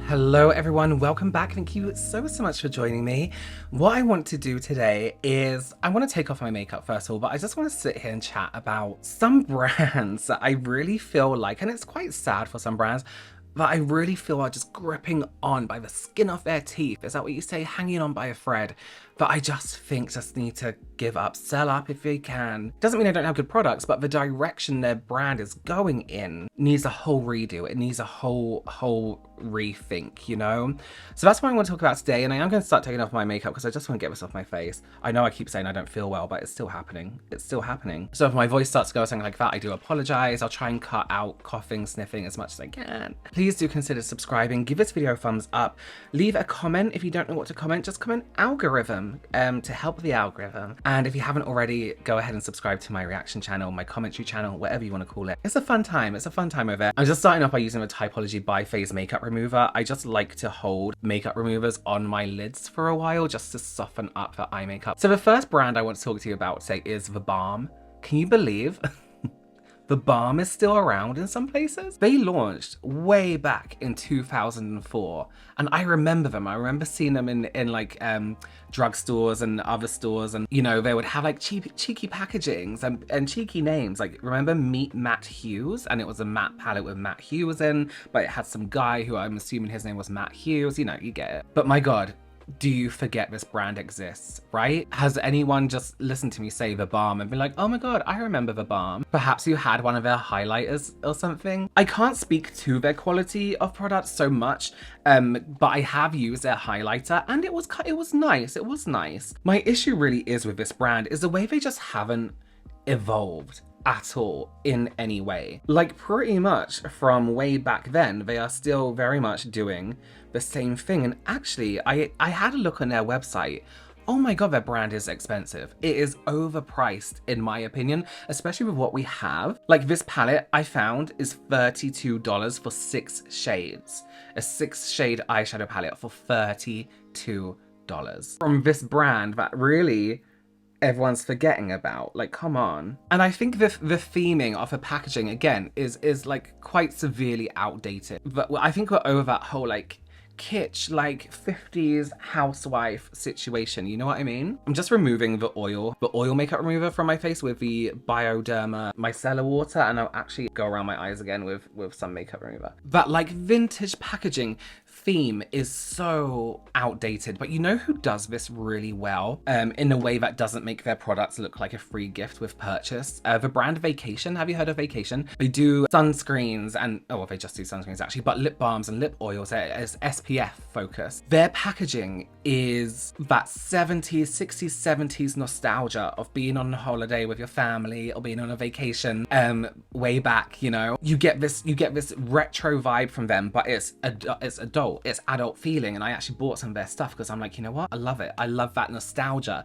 Hello everyone, welcome back. Thank you so much for joining me. What I want to do today is I want to take off my makeup first of all, but I just want to sit here and chat about some brands that I really feel like, and it's quite sad for some brands, that I really feel are just gripping on by the skin of their teeth. Is that what you say? Hanging on by a thread. But I just think just need to give up, sell up if they can. Doesn't mean I don't have good products, but the direction their brand is going in needs a whole redo. It needs a whole rethink, you know? So that's what I want to talk about today. And I am going to start taking off my makeup because I just want to get this off my face. I know I keep saying I don't feel well, but it's still happening. It's still happening. So if my voice starts to go something like that, I do apologize. I'll try and cut out coughing, sniffing as much as I can. Please do consider subscribing. Give this video a thumbs up. Leave a comment. If you don't know what to comment, just comment algorithm. To help the algorithm. And if you haven't already, go ahead and subscribe to my reaction channel, my commentary channel, whatever you want to call it. It's a fun time. It's a fun time over there. I'm just starting off by using the Typology Bi-Phase makeup remover. I just like to hold makeup removers on my lids for a while just to soften up the eye makeup. So the first brand I want to talk to you about today is The Balm. Can you believe The Balm is still around in some places? They launched way back in 2004 and I remember them. I remember seeing them in like drugstores and other stores, and you know, they would have like cheeky packagings and cheeky names. Like, remember Meet Matt Hughes? And it was a matte palette with Matt Hughes in, but it had some guy who I'm assuming his name was Matt Hughes, you know, you get it. But my God, do you forget this brand exists, right? Has anyone just listened to me say The Balm and been like, oh my God, I remember The Balm? Perhaps you had one of their highlighters or something. I can't speak to their quality of products so much, but I have used their highlighter and it was nice. It was nice. My issue really is with this brand is the way they just haven't evolved at all in any way. Like, pretty much from way back then, they are still very much doing the same thing. And actually, I had a look on their website. Oh my God, their brand is expensive. It is overpriced in my opinion, especially with what we have. Like, this palette I found is $32 for 6 shades. A 6-shade eyeshadow palette for $32. From this brand that really everyone's forgetting about. Like, come on. And I think the theming of the packaging again is like quite severely outdated. But I think we're over that whole like kitsch, like 50s housewife situation, you know what I mean? I'm just removing the oil makeup remover from my face with the Bioderma micellar water, and I'll actually go around my eyes again with some makeup remover. That like vintage packaging theme is so outdated, but you know who does this really well in a way that doesn't make their products look like a free gift with purchase? The brand Vacation. Have you heard of Vacation? They do sunscreens and, oh well, they just do sunscreens actually, but lip balms and lip oils as SPF focus. Their packaging is that 70s, 60s, 70s nostalgia of being on a holiday with your family or being on a vacation way back, you know? You get this retro vibe from them, but it's adult. It's adult feeling, and I actually bought some of their stuff because I'm like, you know what? I love it. I love that nostalgia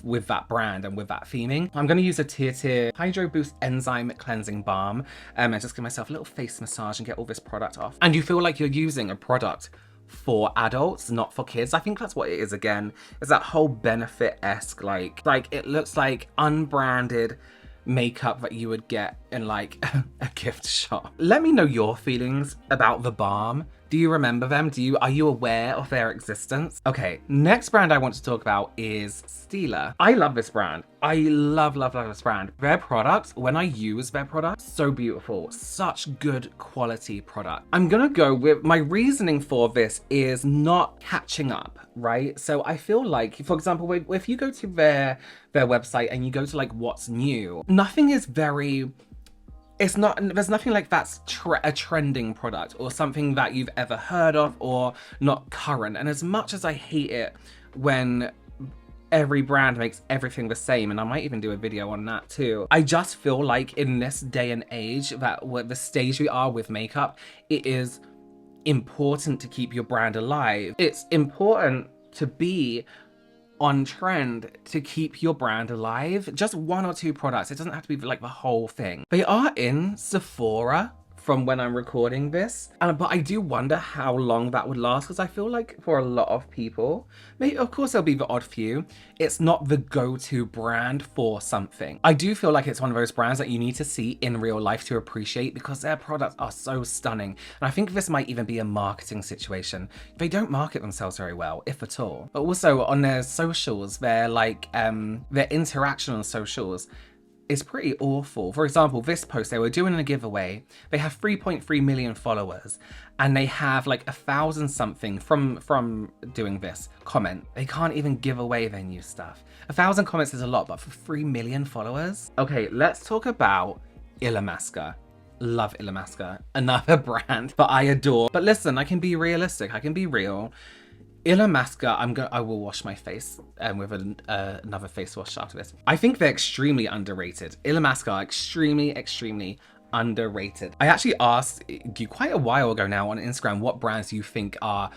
with that brand and with that theming. I'm going to use a Tear Hydro Boost Enzyme Cleansing Balm and just give myself a little face massage and get all this product off. And you feel like you're using a product for adults, not for kids. I think that's what it is again. It's that whole Benefit-esque, like it looks like unbranded makeup that you would get in like a gift shop. Let me know your feelings about The Balm. Do you remember them? Are you aware of their existence? Okay, next brand I want to talk about is Stila. I love this brand. I love this brand. Their products, when I use their products, so beautiful. Such good quality product. I'm gonna go with, my reasoning for this is not catching up, right? So I feel like, for example, if you go to their website and you go to like what's new, nothing is very, there's nothing like that's a trending product or something that you've ever heard of or not current. And as much as I hate it when every brand makes everything the same, and I might even do a video on that too, I just feel like in this day and age, that the stage we are with makeup, it is important to keep your brand alive. It's important to be on trend to keep your brand alive. Just 1 or 2 products. It doesn't have to be like the whole thing. They are in Sephora from when I'm recording this. But I do wonder how long that would last, because I feel like for a lot of people, maybe, of course there'll be the odd few, it's not the go-to brand for something. I do feel like it's one of those brands that you need to see in real life to appreciate, because their products are so stunning. And I think this might even be a marketing situation. They don't market themselves very well, if at all. But also on their socials, their interaction on socials is pretty awful. For example, this post, they were doing a giveaway. They have 3.3 million followers, and they have like 1,000 something from doing this comment. They can't even give away their new stuff. 1,000 comments is a lot, but for 3 million followers? Okay, let's talk about Illamasqua. Love Illamasqua, another brand that I adore. But listen, I can be realistic, I can be real. Illamasqua, I will wash my face with another face wash after this. I think they're extremely underrated. Illamasqua are extremely underrated. I actually asked you quite a while ago now on Instagram what brands you think are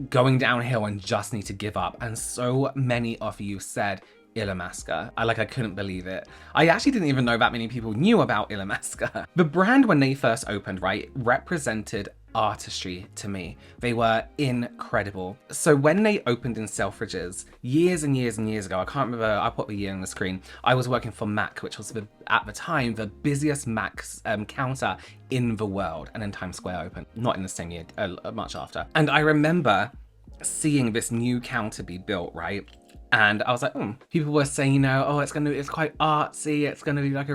going downhill and just need to give up, and so many of you said Illamasqua. I couldn't believe it. I actually didn't even know that many people knew about Illamasqua. The brand, when they first opened, right, represented artistry to me. They were incredible. So when they opened in Selfridges years and years and years ago, I can't remember, I'll put the year on the screen, I was working for MAC, which was at the time the busiest MAC counter in the world, and then Times Square opened, not in the same year, much after. And I remember seeing this new counter be built, right? And I was like, people were saying, oh, it's quite artsy, it's gonna be like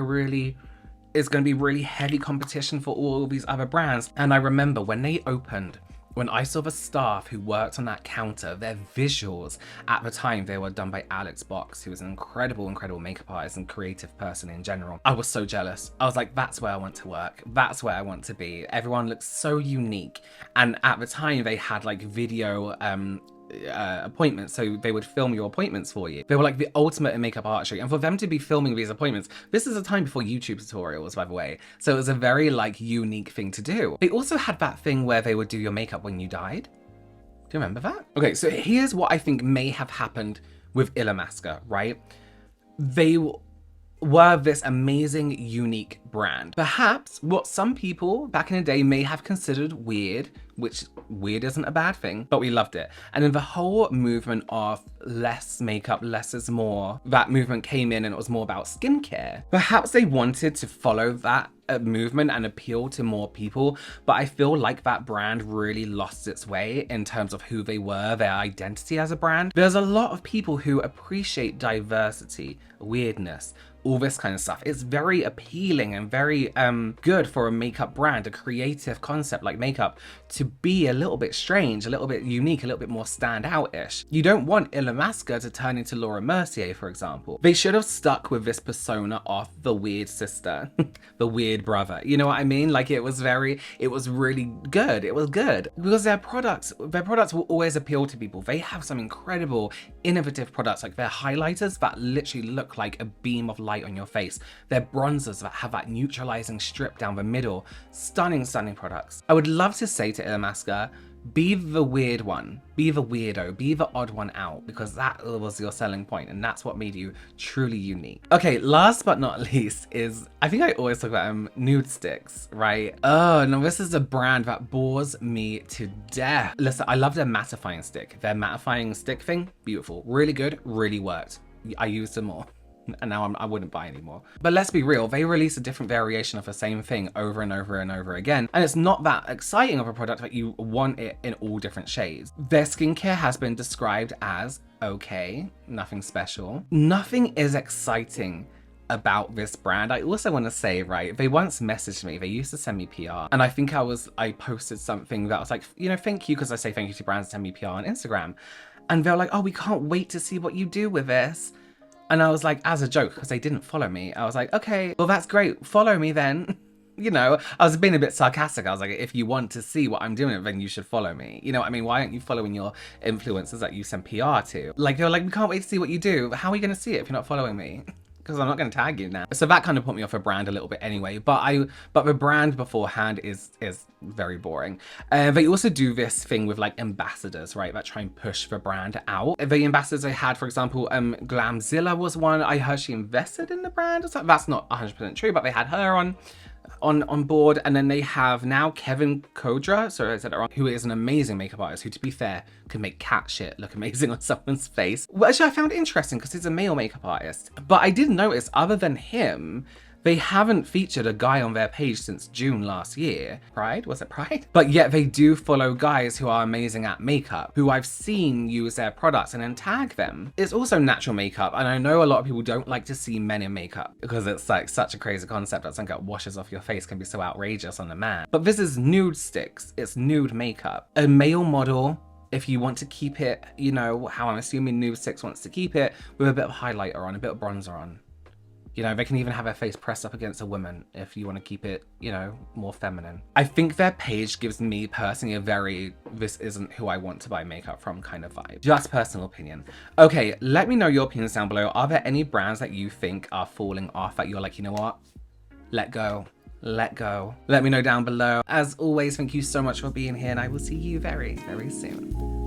it's going to be really heavy competition for all these other brands. And I remember when they opened, when I saw the staff who worked on that counter, their visuals at the time, they were done by Alex Box, who was an incredible makeup artist and creative person in general. I was so jealous. I was like, that's where I want to work. That's where I want to be. Everyone looks so unique. And at the time they had like video, appointments, so they would film your appointments for you. They were like the ultimate in makeup artistry, and for them to be filming these appointments, this is a time before YouTube tutorials, by the way, so it was a very like unique thing to do. They also had that thing where they would do your makeup when you died. Do you remember that? Okay, so here's what I think may have happened with Illamasqua, right? They were this amazing, unique brand. Perhaps what some people back in the day may have considered weird, which weird isn't a bad thing, but we loved it. And then the whole movement of less makeup, less is more, that movement came in and it was more about skincare. Perhaps they wanted to follow that movement and appeal to more people, but I feel like that brand really lost its way in terms of who they were, their identity as a brand. There's a lot of people who appreciate diversity, weirdness, all this kind of stuff. It's very appealing and very good for a makeup brand, a creative concept like makeup, to be a little bit strange, a little bit unique, a little bit more standout-ish. You don't want Illamasqua to turn into Laura Mercier, for example. They should have stuck with this persona of the weird sister, the weird brother. You know what I mean? Like it was really good. It was good because their products will always appeal to people. They have some incredible, innovative products, like their highlighters that literally look like a beam of light on your face. Their bronzers that have that neutralizing strip down the middle. Stunning products. I would love to say to Illamasqua, be the weird one, be the weirdo, be the odd one out, because that was your selling point and that's what made you truly unique. Okay, last but not least is, I think I always talk about Nudestix, right? Oh, no, this is a brand that bores me to death. Listen, I love their mattifying stick. Their mattifying stick thing, beautiful, really good, really worked. I used them all. And now I wouldn't buy anymore. But let's be real, they release a different variation of the same thing over and over and over again. And it's not that exciting of a product that you want it in all different shades. Their skincare has been described as okay, nothing special. Nothing is exciting about this brand. I also want to say, right, they once messaged me, they used to send me PR, and I think I posted something that was like, you know, thank you, because I say thank you to brands that send me PR on Instagram. And they're like, oh, we can't wait to see what you do with this. And I was like, as a joke, because they didn't follow me, I was like, okay, well, that's great. Follow me then. You know, I was being a bit sarcastic. I was like, if you want to see what I'm doing, then you should follow me. You know what I mean? Why aren't you following your influencers that you send PR to? Like, they're like, we can't wait to see what you do. How are we going to see it if you're not following me? Because I'm not going to tag you now. So that kind of put me off a brand a little bit anyway. But the brand beforehand is very boring. They also do this thing with like ambassadors, right? That try and push the brand out. The ambassadors I had, for example, Glamzilla was one. I heard she invested in the brand or something. That's not 100% true, but they had her on. on board. And then they have now Kevin Kodra, sorry I said it wrong, who is an amazing makeup artist who, to be fair, can make cat shit look amazing on someone's face, which I found interesting because he's a male makeup artist. But I did notice, other than him, they haven't featured a guy on their page since June last year. Pride? Was it Pride? But yet they do follow guys who are amazing at makeup, who I've seen use their products and then tag them. It's also natural makeup, and I know a lot of people don't like to see men in makeup because it's like such a crazy concept that something that washes off your face can be so outrageous on a man. But this is nude sticks. It's nude makeup. A male model, if you want to keep it, you know, how I'm assuming Nude Sticks wants to keep it, with a bit of highlighter on, a bit of bronzer on. You know, they can even have their face pressed up against a woman if you want to keep it, you know, more feminine. I think their page gives me personally a very, this isn't who I want to buy makeup from kind of vibe. Just personal opinion. Okay, let me know your opinions down below. Are there any brands that you think are falling off that you're like, you know what? Let go. Let go. Let me know down below. As always, thank you so much for being here, and I will see you very, very soon.